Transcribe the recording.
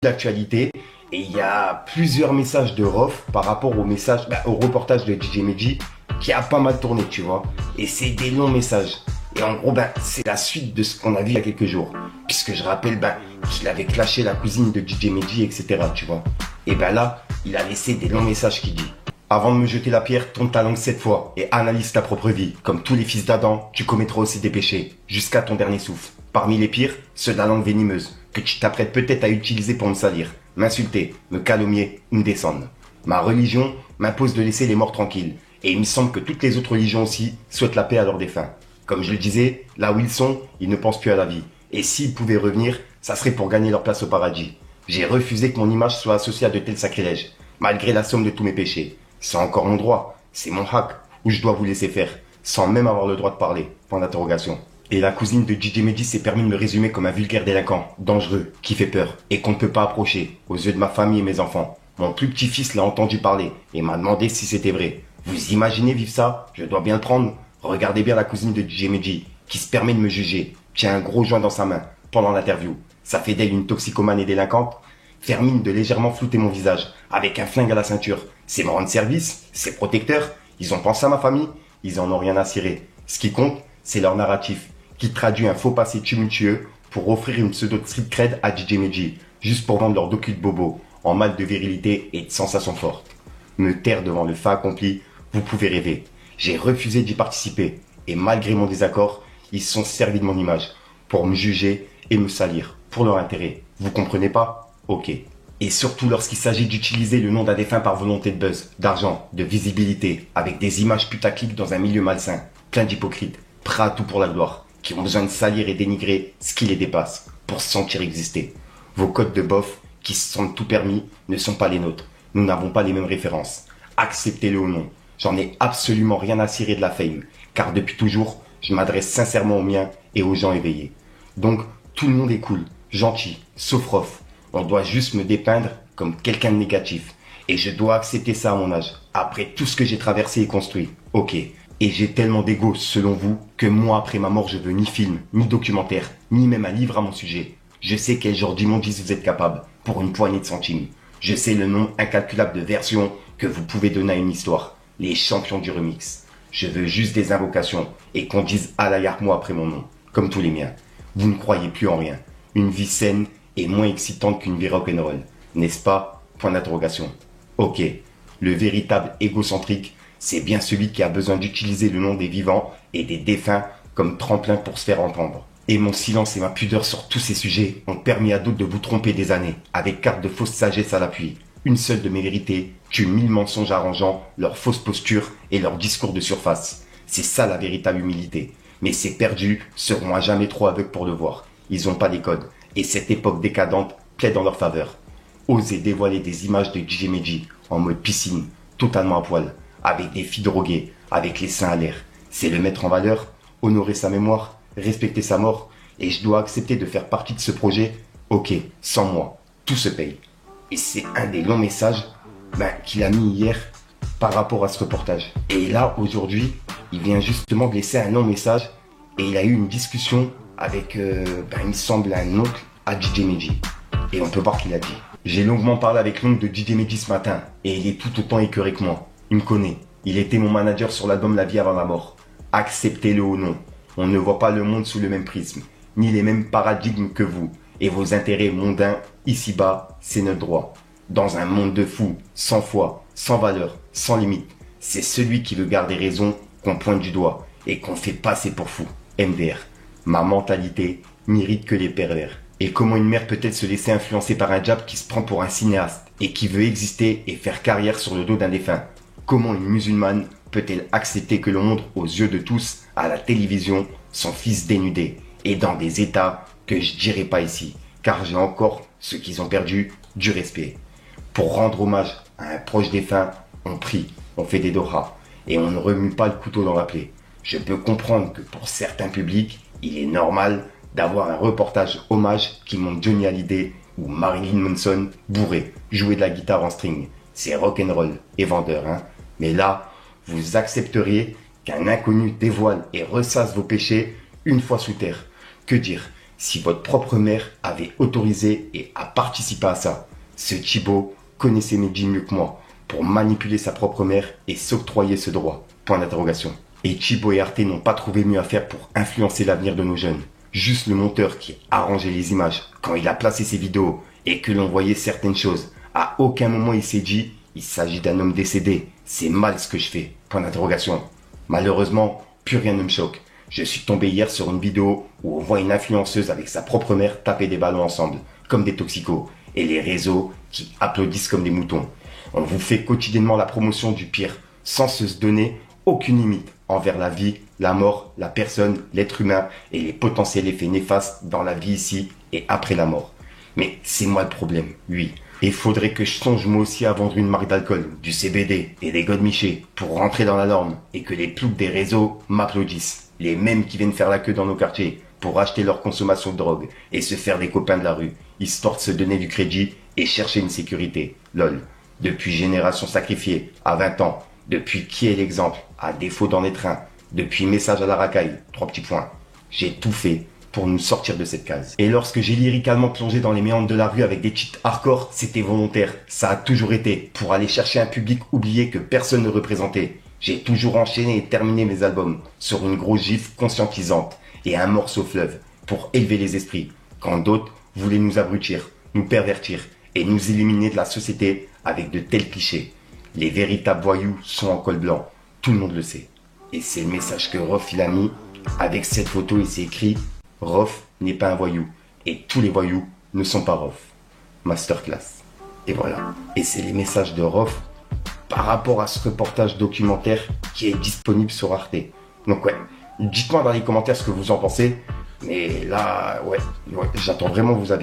d'actualité et il y a plusieurs messages de Rof par rapport au reportage de DJ Medji qui a pas mal tourné, tu vois. Et c'est des longs messages. Et en gros, c'est la suite de ce qu'on a vu il y a quelques jours. Puisque je rappelle, qu'il avait clashé la cousine de DJ Medji, etc., tu vois. Et là, il a laissé des longs messages qui dit: avant de me jeter la pierre, tourne ta langue 7 fois et analyse ta propre vie. Comme tous les fils d'Adam, tu commettras aussi des péchés, jusqu'à ton dernier souffle. Parmi les pires, ceux de la langue venimeuse, que tu t'apprêtes peut-être à utiliser pour me salir, m'insulter, me calomnier ou me descendre. Ma religion m'impose de laisser les morts tranquilles. Et il me semble que toutes les autres religions aussi souhaitent la paix à leurs défunts. Comme je le disais, là où ils sont, ils ne pensent plus à la vie. Et s'ils pouvaient revenir, ça serait pour gagner leur place au paradis. J'ai refusé que mon image soit associée à de tels sacrilèges, malgré la somme de tous mes péchés. C'est encore mon droit, c'est mon hak, où je dois vous laisser faire, sans même avoir le droit de parler. Point d'interrogation. Et la cousine de DJ Medji s'est permis de me résumer comme un vulgaire délinquant, dangereux, qui fait peur, et qu'on ne peut pas approcher, aux yeux de ma famille et mes enfants. Mon plus petit fils l'a entendu parler, et m'a demandé si c'était vrai. Vous imaginez vivre ça? Je dois bien le prendre. Regardez bien la cousine de DJ Medji, qui se permet de me juger, tient un gros joint dans sa main, pendant l'interview. Ça fait d'elle une toxicomane et délinquante. Faire mine de légèrement flouter mon visage, avec un flingue à la ceinture. C'est me rendre service, c'est protecteur. Ils ont pensé à ma famille, ils en ont rien à cirer. Ce qui compte, c'est leur narratif, qui traduit un faux passé tumultueux pour offrir une pseudo street cred à DJ Medji, juste pour vendre leur docu de bobo, en mal de virilité et de sensations fortes. Me taire devant le fait accompli, vous pouvez rêver. J'ai refusé d'y participer, et malgré mon désaccord, ils se sont servis de mon image, pour me juger et me salir, pour leur intérêt. Vous comprenez pas? Ok. Et surtout lorsqu'il s'agit d'utiliser le nom d'un défunt par volonté de buzz, d'argent, de visibilité, avec des images putaclic dans un milieu malsain, plein d'hypocrites, prêts à tout pour la gloire, qui ont besoin de salir et dénigrer ce qui les dépasse, pour se sentir exister. Vos codes de bof, qui se sentent tout permis, ne sont pas les nôtres. Nous n'avons pas les mêmes références. Acceptez-le ou non. J'en ai absolument rien à cirer de la fame, car depuis toujours, je m'adresse sincèrement aux miens et aux gens éveillés. Donc, tout le monde est cool, gentil, sauf Rof. On doit juste me dépeindre comme quelqu'un de négatif. Et je dois accepter ça à mon âge, après tout ce que j'ai traversé et construit. Ok. Et j'ai tellement d'ego, selon vous, que moi, après ma mort, je veux ni film, ni documentaire, ni même un livre à mon sujet. Je sais quel genre d'immondice vous êtes capable, pour une poignée de centimes. Je sais le nom incalculable de versions que vous pouvez donner à une histoire. Les champions du remix. Je veux juste des invocations et qu'on dise Allah moi après mon nom, comme tous les miens. Vous ne croyez plus en rien. Une vie saine est moins excitante qu'une vie rock'n'roll, n'est-ce pas? Point d'interrogation. Ok, le véritable égocentrique, c'est bien celui qui a besoin d'utiliser le nom des vivants et des défunts comme tremplin pour se faire entendre. Et mon silence et ma pudeur sur tous ces sujets ont permis à d'autres de vous tromper des années, avec carte de fausse sagesse à l'appui. Une seule de mes vérités tue 1000 mensonges arrangeant leur fausse posture et leur discours de surface. C'est ça la véritable humilité. Mais ces perdus seront à jamais trop aveugles pour le voir. Ils n'ont pas les codes. Et cette époque décadente plaide en leur faveur. Osez dévoiler des images de DJ Medji en mode piscine, totalement à poil, avec des filles droguées, avec les seins à l'air. C'est le mettre en valeur, honorer sa mémoire, respecter sa mort. Et je dois accepter de faire partie de ce projet. Ok, sans moi, tout se paye. Et c'est un des longs messages qu'il a mis hier par rapport à ce reportage. Et là, aujourd'hui, il vient justement de laisser un long message et il a eu une discussion avec, il me semble, un oncle à DJ Medji. Et on peut voir qu'il a dit: j'ai longuement parlé avec l'oncle de DJ Medji ce matin et il est tout autant écœuré que moi. Il me connaît. Il était mon manager sur l'album La vie avant la mort. Acceptez-le ou non. On ne voit pas le monde sous le même prisme, ni les mêmes paradigmes que vous. Et vos intérêts mondains, ici-bas, c'est notre droit. Dans un monde de fous, sans foi, sans valeur, sans limite, c'est celui qui veut garder raison qu'on pointe du doigt et qu'on fait passer pour fou. MDR. Ma mentalité n'irrite que les pervers. Et comment une mère peut-elle se laisser influencer par un diable qui se prend pour un cinéaste et qui veut exister et faire carrière sur le dos d'un défunt? Comment une musulmane peut-elle accepter que l'on montre aux yeux de tous, à la télévision, son fils dénudé et dans des états que je dirai pas ici, car j'ai encore, ceux qui ont perdu, du respect. Pour rendre hommage à un proche défunt, on prie, on fait des dohas, et on ne remue pas le couteau dans la plaie. Je peux comprendre que pour certains publics, il est normal d'avoir un reportage hommage qui montre Johnny Hallyday ou Marilyn Manson bourré, jouer de la guitare en string. C'est rock'n'roll et vendeur, hein. Mais là, vous accepteriez qu'un inconnu dévoile et ressasse vos péchés une fois sous terre. Que dire? si votre propre mère avait autorisé et a participé à ça. Ce Thibaut connaissait Medji mieux que moi pour manipuler sa propre mère et s'octroyer ce droit. Point d'interrogation. Et Thibaut et Arte n'ont pas trouvé mieux à faire pour influencer l'avenir de nos jeunes. Juste le monteur qui arrangeait les images quand il a placé ses vidéos et que l'on voyait certaines choses. À aucun moment il s'est dit « Il s'agit d'un homme décédé, c'est mal ce que je fais. » Point d'interrogation. Malheureusement, plus rien ne me choque. Je suis tombé hier sur une vidéo où on voit une influenceuse avec sa propre mère taper des ballons ensemble, comme des toxicos, et les réseaux qui applaudissent comme des moutons. On vous fait quotidiennement la promotion du pire, sans se donner aucune limite envers la vie, la mort, la personne, l'être humain et les potentiels effets néfastes dans la vie ici et après la mort. Mais c'est moi le problème, oui. Et faudrait que je songe moi aussi à vendre une marque d'alcool, du CBD et des godemichés pour rentrer dans la norme et que les ploucs des réseaux m'applaudissent. Les mêmes qui viennent faire la queue dans nos quartiers pour acheter leur consommation de drogue et se faire des copains de la rue, histoire de se donner du crédit et chercher une sécurité. Lol. Depuis Génération Sacrifiée, à 20 ans. Depuis Qui est l'exemple, à défaut d'en être un. Depuis Message à la racaille, 3 petits points. J'ai tout fait pour nous sortir de cette case. Et lorsque j'ai lyricalement plongé dans les méandres de la rue avec des cheats hardcore, c'était volontaire. Ça a toujours été pour aller chercher un public oublié que personne ne représentait. J'ai toujours enchaîné et terminé mes albums sur une grosse gifle conscientisante et un morceau fleuve pour élever les esprits, quand d'autres voulaient nous abrutir, nous pervertir et nous éliminer de la société avec de tels clichés. Les véritables voyous sont en col blanc, tout le monde le sait. Et c'est le message que Rof il a mis avec cette photo et c'est écrit « Rof n'est pas un voyou et tous les voyous ne sont pas Rof ». Masterclass. Et voilà. Et c'est les messages de Rof par rapport à ce reportage documentaire qui est disponible sur Arte. Donc ouais, dites-moi dans les commentaires ce que vous en pensez. Mais là, ouais, j'attends vraiment vos avis.